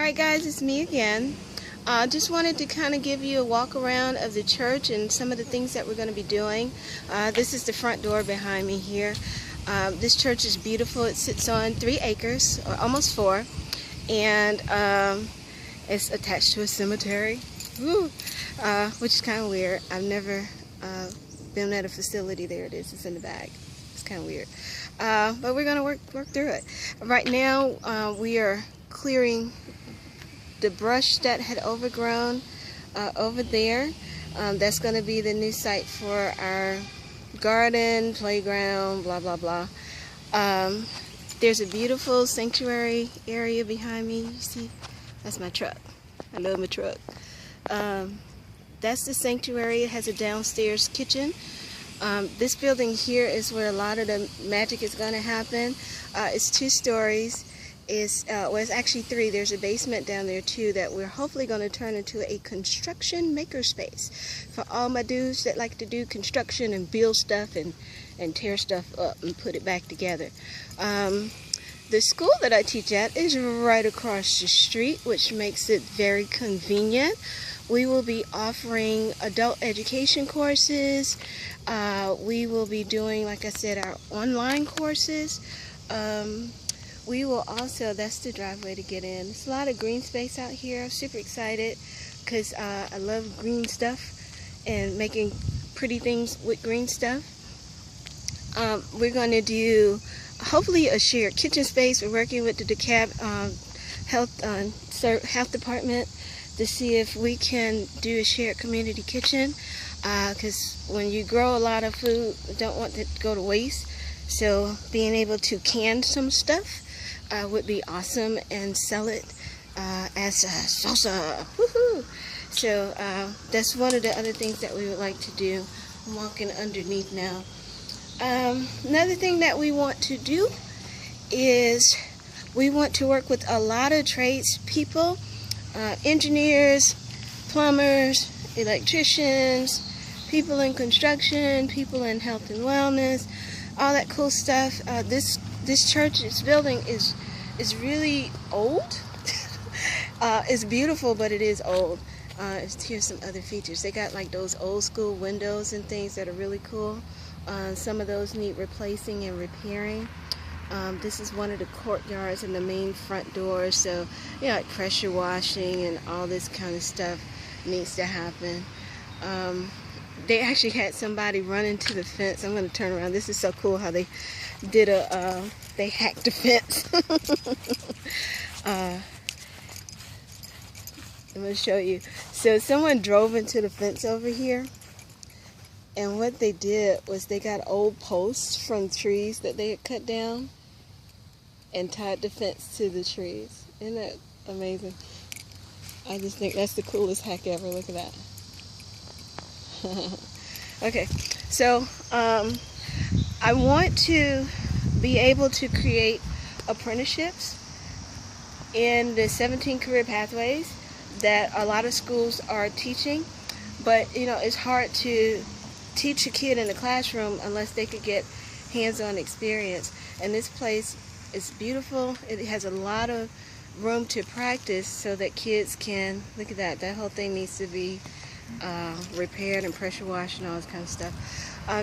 Alright guys, it's me again. Just wanted to kind of give you a walk around of the church and some of the things that we're going to be doing. This is the front door behind me here. This church is beautiful. It sits on 3 acres, or almost 4, and it's attached to a cemetery, which is kind of weird. I've never been at a facility. There it is. It's in the bag. It's kind of weird. But we're going to work through it. Right now, we are clearing the brush that had overgrown over there. That's going to be the new site for our garden, playground, blah blah blah. There's a beautiful sanctuary area behind me. You see, that's my truck. I love my truck. That's the sanctuary. It has a downstairs kitchen. This building here is where a lot of the magic is going to happen. It's 2 stories. Well, it's actually 3. There's a basement down there too that we're hopefully going to turn into a construction makerspace for all my dudes that like to do construction and build stuff and tear stuff up and put it back together. The school that I teach at is right across the street, which makes it very convenient. We will be offering adult education courses. We will be doing, like I said, our online courses. We will also, that's the driveway to get in. There's a lot of green space out here. I'm super excited because I love green stuff and making pretty things with green stuff. We're going to do hopefully a shared kitchen space. We're working with the DeKalb health department to see if we can do a shared community kitchen, because when you grow a lot of food, you don't want it to go to waste. So being able to can some stuff would be awesome and sell it as a salsa. Woohoo! So that's one of the other things that we would like to do. I'm walking underneath now. Another thing that we want to do is we want to work with a lot of trades people, engineers, plumbers, electricians, people in construction, people in health and wellness, all that cool stuff. This church, this building is really old. It's beautiful, but it is old. Here's some other features. They got like those old school windows and things that are really cool. Some of those need replacing and repairing. This is one of the courtyards and the main front door, so you know, like pressure washing and all this kind of stuff needs to happen. They actually had somebody run into the fence. I'm going to turn around. This is so cool how they did they hacked the fence. I'm going to show you. So someone drove into the fence over here, and what they did was they got old posts from trees that they had cut down and tied the fence to the trees. Isn't that amazing? I just think that's the coolest hack ever. Look at that. Okay, so I want to be able to create apprenticeships in the 17 career pathways that a lot of schools are teaching, but you know, it's hard to teach a kid in the classroom unless they could get hands-on experience. And this place is beautiful. It has a lot of room to practice so that kids can, look at that whole thing needs to be repaired and pressure washed and all this kind of stuff.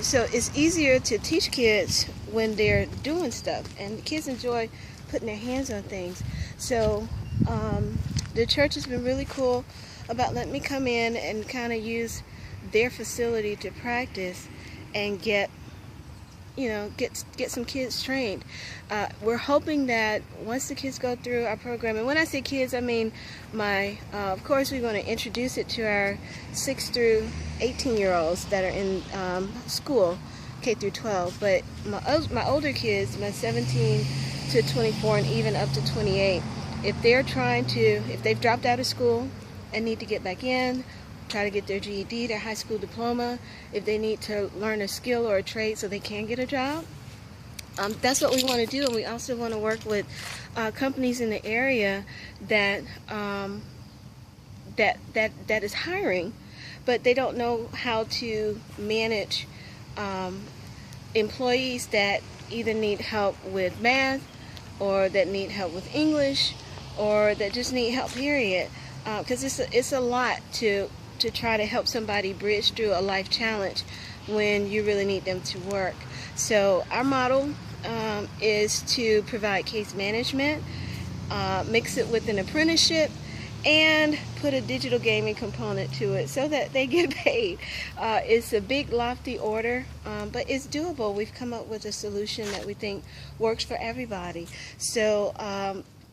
So it's easier to teach kids when they're doing stuff, and the kids enjoy putting their hands on things. So the church has been really cool about letting me come in and kind of use their facility to practice and get some kids trained. We're hoping that once the kids go through our program, and when I say kids, I mean of course we want to introduce it to our 6 through 18-year-olds that are in school, K through 12, but my older kids, my 17 to 24 and even up to 28, if they've dropped out of school and need to get back in, try to get their GED, their high school diploma, if they need to learn a skill or a trade so they can get a job. That's what we want to do, and we also want to work with companies in the area that is hiring, but they don't know how to manage employees that either need help with math or that need help with English or that just need help, period. Because it's a lot to try to help somebody bridge through a life challenge when you really need them to work. So our model is to provide case management, mix it with an apprenticeship, and put a digital gaming component to it so that they get paid. It's a big, lofty order, but it's doable. We've come up with a solution that we think works for everybody. So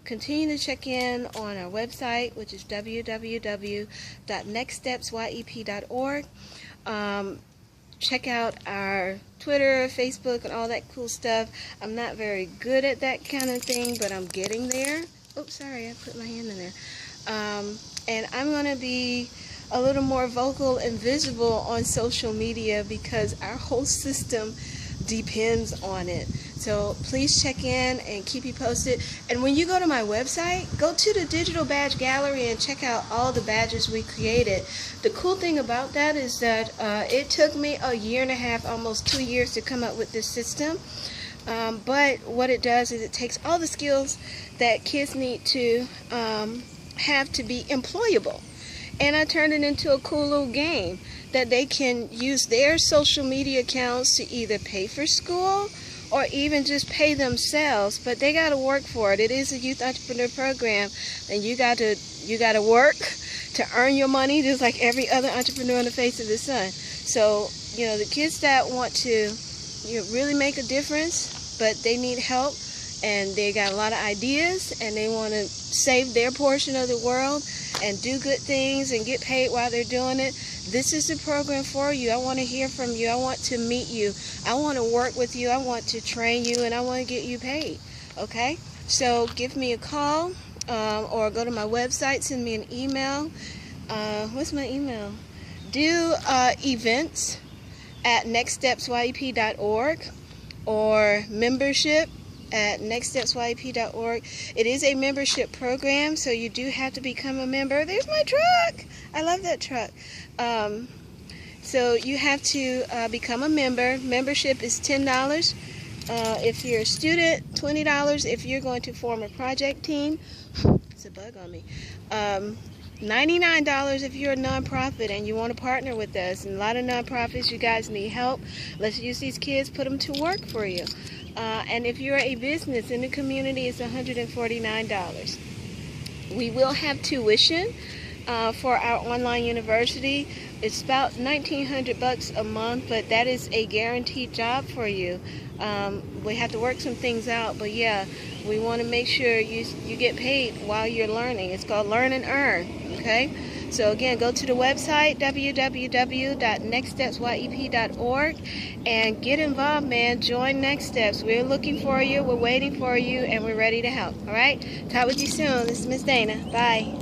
continue to check in on our website, which is www.nextstepsyep.org. Check out our Twitter, Facebook, and all that cool stuff. I'm not very good at that kind of thing, but I'm getting there. Oops, sorry, I put my hand in there. And I'm going to be a little more vocal and visible on social media because our whole system depends on it. So please check in and keep you posted. And when you go to my website, go to the digital badge gallery and check out all the badges we created. The cool thing about that is that it took me a year and a half, almost 2 years to come up with this system. But what it does is it takes all the skills that kids need to have to be employable, and I turned it into a cool little game that they can use their social media accounts to either pay for school or even just pay themselves, but they got to work for it. It is a youth entrepreneur program, and you got to work to earn your money just like every other entrepreneur on the face of the sun. So the kids that want to really make a difference, but they need help, and they got a lot of ideas, and they want to save their portion of the world and do good things and get paid while they're doing it, this is the program for you. I want to hear from you. I want to meet you. I want to work with you. I want to train you, and I want to get you paid. Okay? So give me a call or go to my website, send me an email. What's my email? Do events at nextstepsyep.org or membership at nextstepsyep.org. It is a membership program, so you do have to become a member. There's my truck. I love that truck. So you have to become a member. Membership is $10 if you're a student, $20 if you're going to form a project team. It's a bug on me. $99 if you're a nonprofit and you want to partner with us. And a lot of nonprofits, you guys need help. Let's use these kids, put them to work for you. And if you're a business in the community, it's $149. We will have tuition for our online university. It's about $1,900 a month, but that is a guaranteed job for you. We have to work some things out, but yeah, we want to make sure you get paid while you're learning. It's called Learn and Earn, okay? So again, go to the website, www.nextstepsyep.org, and get involved, man. Join Next Steps. We're looking for you, we're waiting for you, and we're ready to help, all right? Talk with you soon. This is Miss Dana. Bye.